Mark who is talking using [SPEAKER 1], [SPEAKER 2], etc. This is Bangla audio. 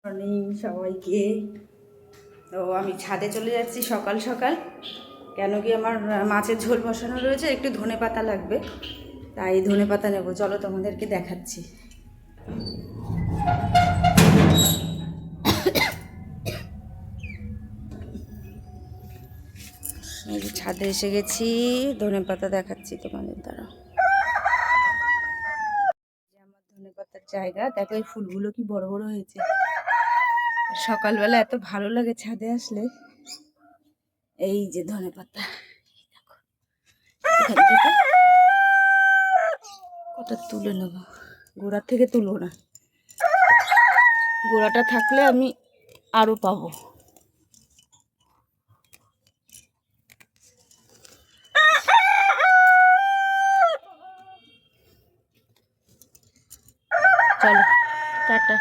[SPEAKER 1] মর্নিং সবাইকে। তো আমি ছাদে চলে যাচ্ছি সকাল সকাল, কেন কি আমার মাছের ঝোল বসানো রয়েছে, একটু ধনেপাতা লাগবে, তাই ধনেপাতা নেবো। চলো তোমাদেরকে দেখাচ্ছি। এই যে ছাদে এসে গেছি, ধনেপাতা দেখাচ্ছি তোমাদের দ্বারা। আমার ধনেপাতার জায়গা দেখো, এই ফুলগুলো কি বড় বড় হয়েছে। সকালবেলা এত ভালো লাগে ছাদে আসলে। এই যে ধনেপাতা, এখান থেকে কটা তুলে নেবো, গোড়া থেকে তুলবো না, গোড়াটা থাকলে আমি আরো পাবো। চলো টাটা।